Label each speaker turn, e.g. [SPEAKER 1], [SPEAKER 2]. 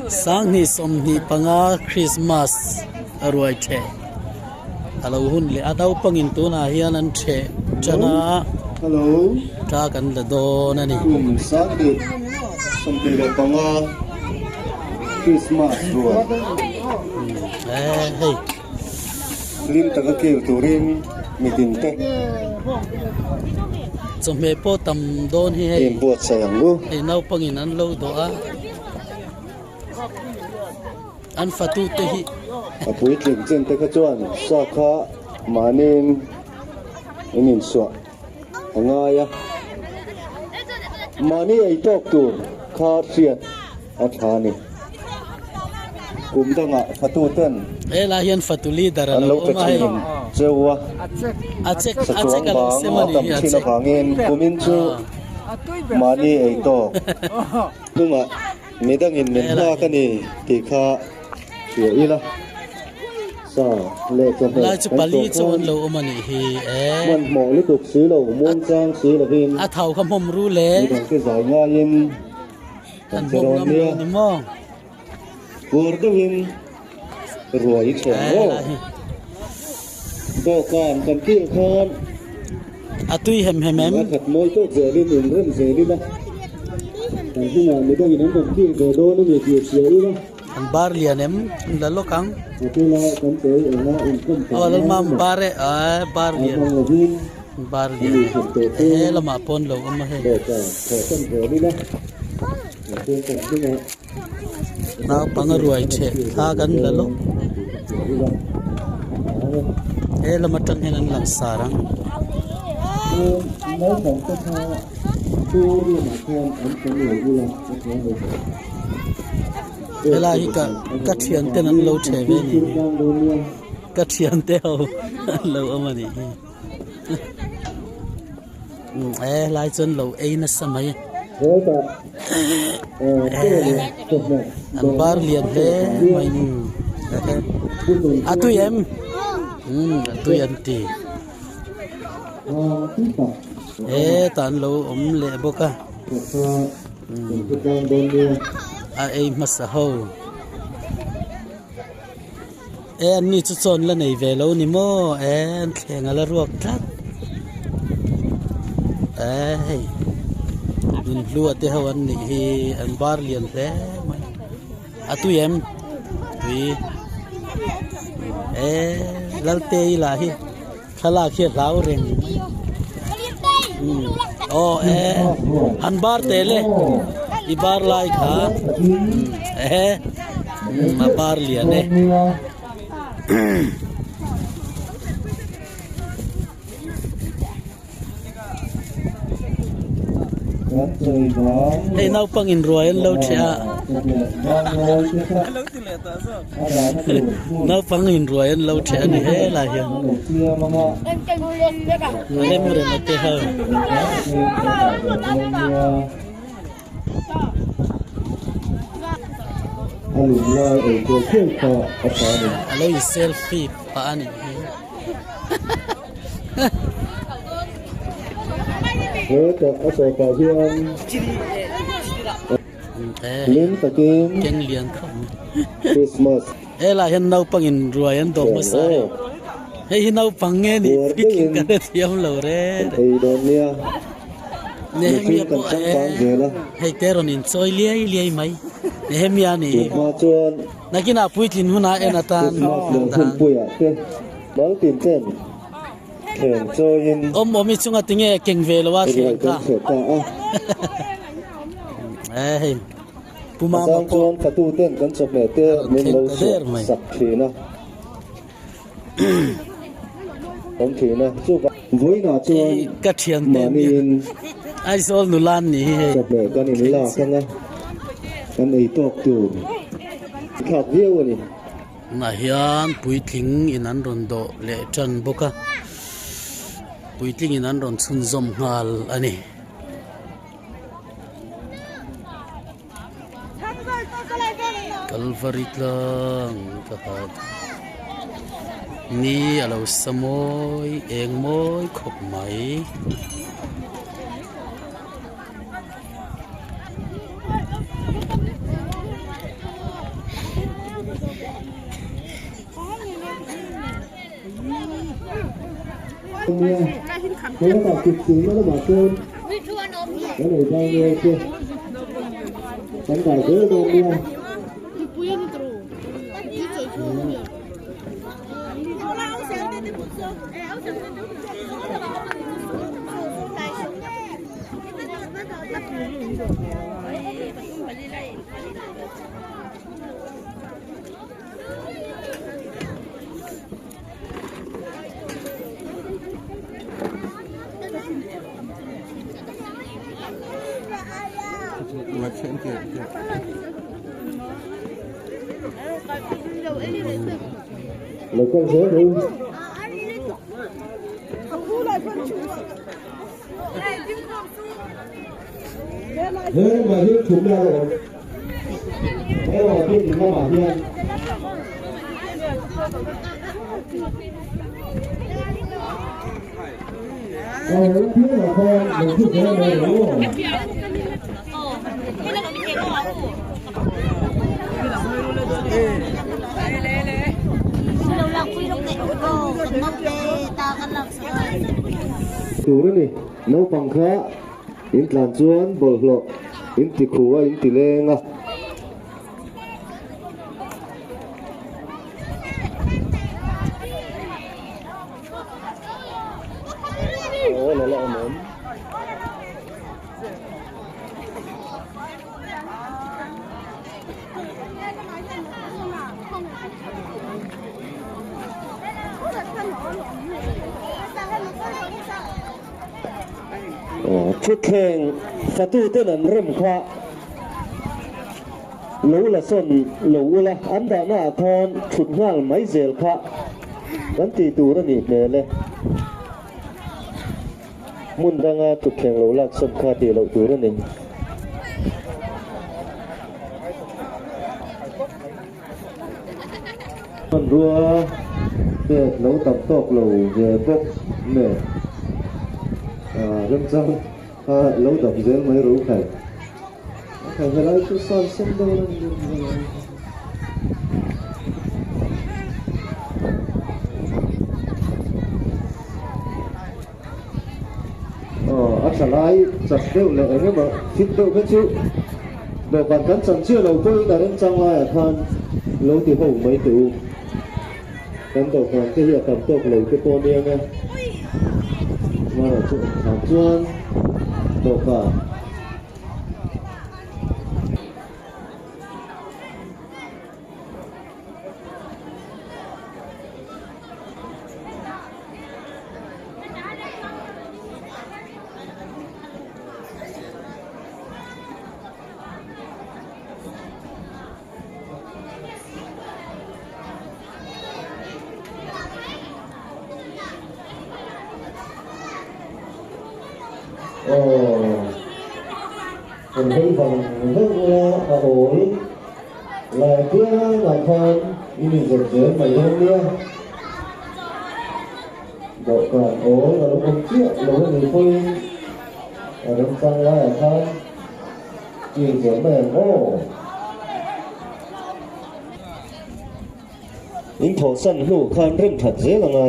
[SPEAKER 1] sang ni som ni panga Christmas arwai the alo hun le adau pangin tu na hian an the chana
[SPEAKER 2] hello
[SPEAKER 1] ta kan la do na ni
[SPEAKER 2] sang ni som ni le panga Christmas ruwa
[SPEAKER 1] hey
[SPEAKER 2] lim taka ke turin mitin te
[SPEAKER 1] chom me po tam don hi hey
[SPEAKER 2] bot sayang lu
[SPEAKER 1] e nau pangin an lo do a an fatu te hi
[SPEAKER 2] apui tlim chen te ka chuan sa kha manin inin so angaya mani ai tok tur kha riat athani kumdanga fatu ten
[SPEAKER 1] la hian fatuli daralo ma hai
[SPEAKER 2] chewa
[SPEAKER 1] achek ala semani hi achek
[SPEAKER 2] hangin kumin chu mani ai to tunga medangin menha kani tikha ria ila sa le chon
[SPEAKER 1] la chu pali chon lo mani hi
[SPEAKER 2] mon mo li tuk si lo mon chang si lo hin
[SPEAKER 1] a thau kham hom ru le
[SPEAKER 2] ke zai nga yin
[SPEAKER 1] kan bom nam ni mo
[SPEAKER 2] Gordon Roy Chero Go kan kan ki khan
[SPEAKER 1] atui hem
[SPEAKER 2] khat moi to zeli nin ren zeli na kan hi na me dang nin kan ki go do no me ki sia ina
[SPEAKER 1] an bar lianem la lokang
[SPEAKER 2] ati la kan te ina in kum
[SPEAKER 1] la mam bare bar lian la ma pon lo ma he
[SPEAKER 2] ka kan zeli na ati kan hi
[SPEAKER 1] na pangaruai the tha gan la lo la matang henan lang sarang
[SPEAKER 2] no bang ta tha tu ri ma thon an kan lo ula
[SPEAKER 1] ela hi ka thian ten an lo the ve ni ka thian te ho lo amani lai chon lo na samai an bar lian le mai atuyem atuyan ti tan lo le boka ai masaho an ni chu chon la nei ve lo ni mo an thleng ala ruak that dun lua te hawan ni hi an bar lian le mai atuyem tui lalte ila hi khala khia lau reng an bar te le i bar lai kha ma bar lian ne hey nau pang in royal lo thia nau pang in royal lo thia ni he la hian le mure na te ha alo selfie pa ani
[SPEAKER 2] to aso ka hian lim takin
[SPEAKER 1] keng lian kham
[SPEAKER 2] Christmas
[SPEAKER 1] la hian nau pang in royal do ma sai hey nau pang nge ni king ka thiam lo re
[SPEAKER 2] ei don nia
[SPEAKER 1] ne mi po hey teron in choi liai mai ne mi ani
[SPEAKER 2] ma chuan
[SPEAKER 1] nakina puitlin huna enatan
[SPEAKER 2] hun puya te bal tin ten theng choin
[SPEAKER 1] omi chunga tinge keng velawa theng ka hey puma ma
[SPEAKER 2] ko fatu ten kan chop le te min lo sak thina om thina chu voi na chuan
[SPEAKER 1] ka thian te ai sol nulan ni
[SPEAKER 2] chop le kan in la kan kan ei tok tu khak viu ni
[SPEAKER 1] na hian puitling in an ron do le chan boka puitling in an ron chun zom ngal ani Calvary lang kahat ni alo samoy engmoy khopmai
[SPEAKER 2] Nia, kaya tak kecil mana macam, mana jangan je. Sampai ke Nia. Là con số đi. Thế mà hết chúng ra rồi. Thế mà biết thì không bảo nha. Nó biết là con mình thích cái này đúng không? Tủ đó nè, nấu bằng khá, in làm chuan bồi lộ, in tì khủ in tì lên à. Ồ, nó lại mớm. Chút khen phá tu tên là râm khoa lũ là xuân lũ là ăn đã nạ thon chút ngang mấy dèl khoa gắn tì tù ra nhịp nè lê muốn ra ngà chút khen lũ là xuân khoa tì lũ tù ra nhịp con rùa để lũ tập tộc lũ về bốc nè râm râm lâu đọc dễ mới rủ khẩy khẩy về lại chú son xem đâu áp xả lại chặt đều lệ nhưng mà fit đâu cái chú đồ bản cắn chẳng chưa lâu tôi đã đến trong ngoài than lâu thì hổ mấy tủ cắn đầu còn cái hiệu cầm tộc lâu cái to niên nha mà là chỗ thảm chuan đồ cả mình hy vọng rất là ổn là kia là con mình dần dần mày hơn nha độ còn ổn là lúc hôm trước lúc người quên ở trong sang là con chỉ dần mày ngô những thổ sân lũ con rất thật dễ là ngày